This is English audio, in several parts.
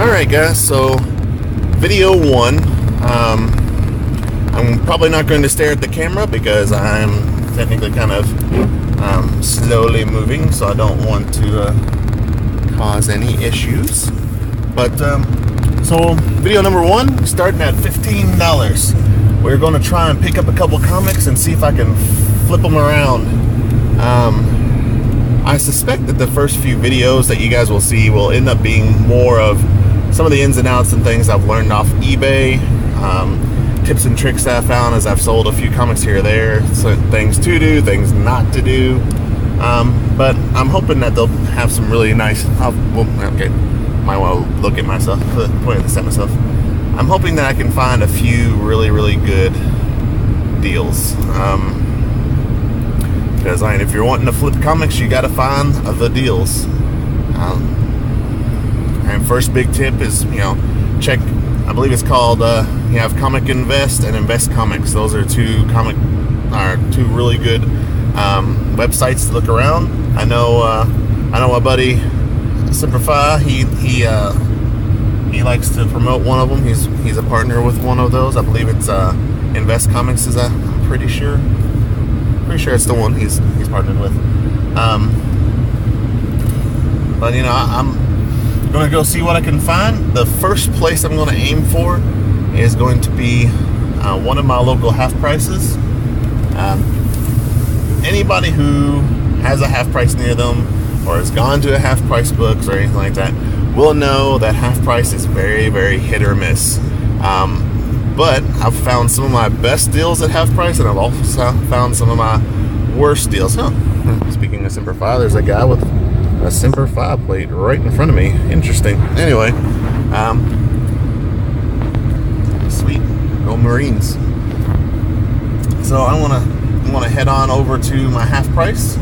Alright guys, so video one. I'm probably not going to stare at the camera because I'm technically kind of slowly moving, so I don't want to cause any issues. But so video number one, starting at $15. We're going to try and pick up a couple comics and see if I can flip them around. I suspect that the first few videos that you guys will see will end up being more of some of the ins and outs and things I've learned off eBay, tips and tricks that I found as I've sold a few comics here or there, so things to do, things not to do. But I'm hoping that they'll have some really nice, okay, might want to look at myself, point this at myself. I'm hoping that I can find a few really good deals. Because if you're wanting to flip comics, you got to find the deals. And first big tip is, check. I believe it's called. You have Comic Invest and Invest Comics. Those are two really good websites to look around. I know my buddy Simplify. He likes to promote one of them. He's a partner with one of those. I believe it's Invest Comics. I'm pretty sure. Pretty sure it's the one he's partnered with. But I'm gonna go see what I can find. The first place I'm gonna aim for is going to be one of my local half prices. Anybody who has a half price near them or has gone to a half price books or anything like that will know that half price is very hit or miss. But I've found some of my best deals at half price, and I've also found some of my worst deals. Speaking of Semper Fi, there's a guy with a Semper Fi plate right in front of me. Interesting. Anyway, sweet, go Marines. So I want to head on over to my half price.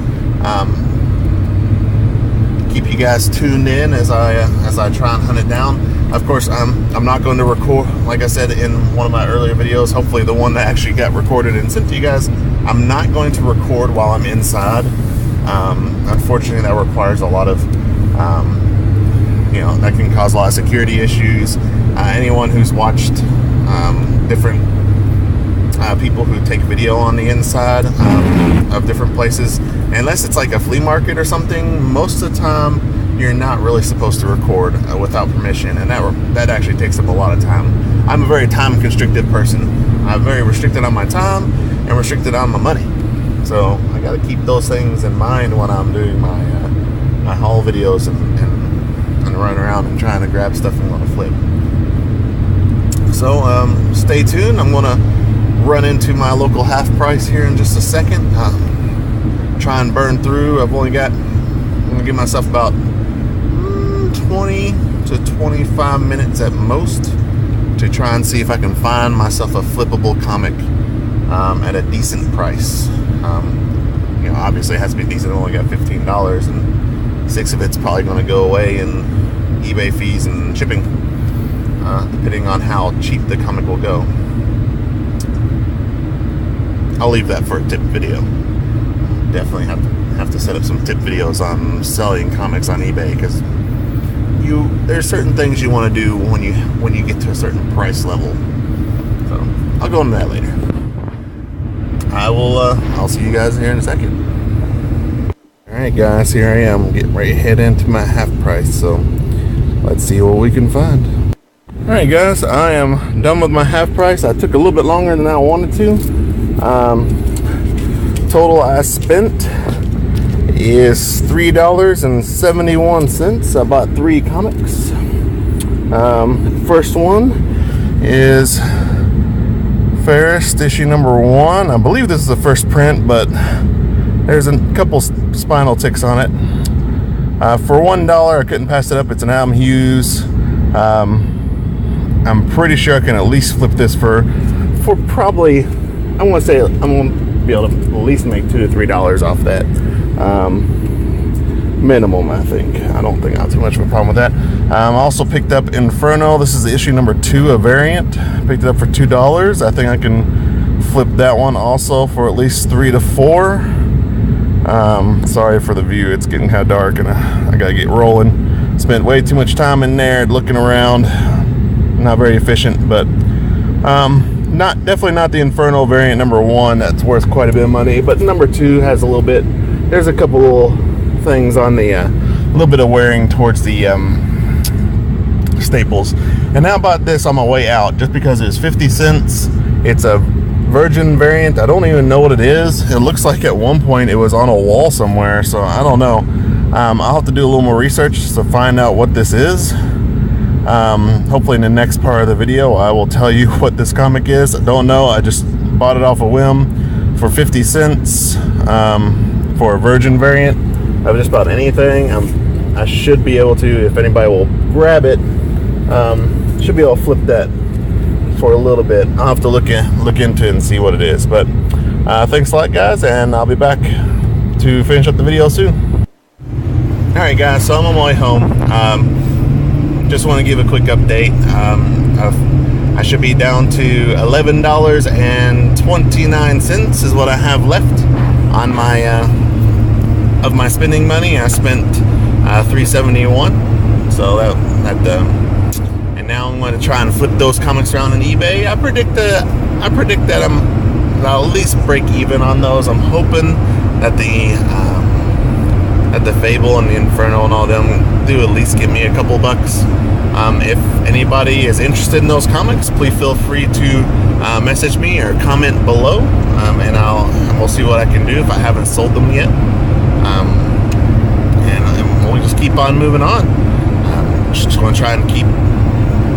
Keep you guys tuned in as I try and hunt it down. Of course, I'm not going to record, like I said in one of my earlier videos, hopefully the one that actually got recorded and sent to you guys. I'm not going to record while I'm inside. Unfortunately, that requires a lot of, that can cause a lot of security issues. Anyone who's watched different people who take video on the inside of different places, unless it's like a flea market or something, most of the time you're not really supposed to record without permission, and that actually takes up a lot of time. I'm a very time constricted person. I'm very restricted on my time and restricted on my money, so I got to keep those things in mind when I'm doing my haul videos and running around and trying to grab stuff and want to flip. So stay tuned. I'm gonna run into my local half price here in just a second. Try and burn through. I'm gonna give myself about 20 to 25 minutes at most to try and see if I can find myself a flippable comic at a decent price. Obviously it has to be decent. I only got $15, and 6 of it's probably going to go away in eBay fees and shipping, depending on how cheap the comic will go. I'll leave that for a tip video. Definitely have to set up some tip videos on selling comics on eBay, because there's certain things you want to do when you get to a certain price level. So I'll go into that later. I'll see you guys here in a second. Alright guys, here I am getting ready to head into my half price, so let's see what we can find. Alright guys, I am done with my half price. I took a little bit longer than I wanted to. Total I spent is $3.71. I bought 3 comics. First one is Ferris issue number 1. I believe this is the first print, but there's a couple spinal ticks on it. For $1, I couldn't pass it up. It's an Adam Hughes. I'm pretty sure I can at least flip this for probably, I'm going to be able to at least make $2 to $3 off that. Minimum, I think. I don't think I have too much of a problem with that. I also picked up Inferno. This is issue number 2, a variant. Picked it up for $2. I think I can flip that one also for at least 3 to 4. Sorry for the view. It's getting kind of dark and I gotta get rolling. Spent way too much time in there looking around. Not very efficient, but definitely not the Inferno variant number 1. That's worth quite a bit of money, but number 2 has a little bit. There's a couple little things on the a little bit of wearing towards the staples. And I bought this on my way out just because it's 50 cents. It's a Virgin variant. I don't even know what it is. It looks like at one point it was on a wall somewhere, so I don't know. I'll have to do a little more research to find out what this is. Hopefully in the next part of the video I will tell you what this comic is. I don't know. I just bought it off a whim for 50 cents for a Virgin variant of just about anything. I should be able to, if anybody will grab it, should be able to flip that for a little bit. I'll have to look into it and see what it is. But thanks a lot, guys, and I'll be back to finish up the video soon. Alright guys, so I'm on my way home. Just want to give a quick update. I should be down to $11.29 is what I have left on my of my spending money. I spent $371. So and now I'm going to try and flip those comics around on eBay. I predict that I'll at least break even on those. I'm hoping that the Fable and the Inferno and all them do at least give me a couple bucks. If anybody is interested in those comics, please feel free to message me or comment below, and we'll see what I can do if I haven't sold them yet. And we'll just keep on moving on. Just going to try and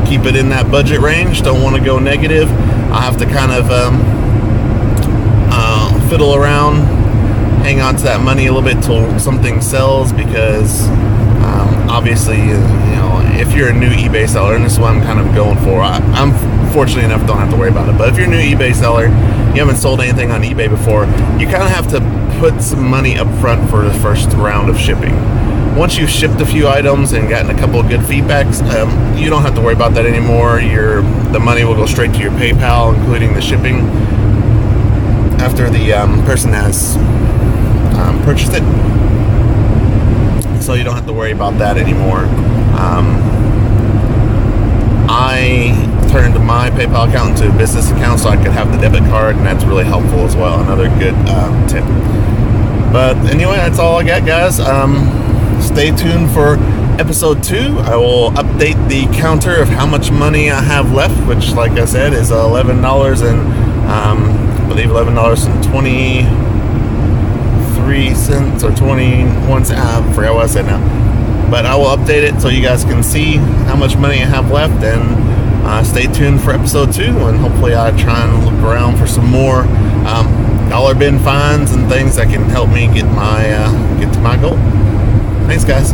keep it in that budget range. Don't want to go negative. I'll have to kind of fiddle around, hang on to that money a little bit till something sells, because obviously, you know, if you're a new eBay seller, and this is what I'm kind of going for, I'm fortunate enough don't have to worry about it, but if you're a new eBay seller, you haven't sold anything on eBay before, you kind of have to put some money up front for the first round of shipping. Once you've shipped a few items and gotten a couple of good feedbacks, you don't have to worry about that anymore. The money will go straight to your PayPal, including the shipping, after the person has purchased it. So you don't have to worry about that anymore. I turned my PayPal account into a business account so I could have the debit card, and that's really helpful as well. Another good tip. But anyway, that's all I got, guys. Stay tuned for episode 2. I will update the counter of how much money I have left, which, like I said, is $11 and I believe $11.23 or 21 cents. I forgot what I said now. But I will update it so you guys can see how much money I have left, and stay tuned for episode 2, and hopefully I try and look around for some more dollar bin finds and things that can help me get to my goal. Thanks, guys.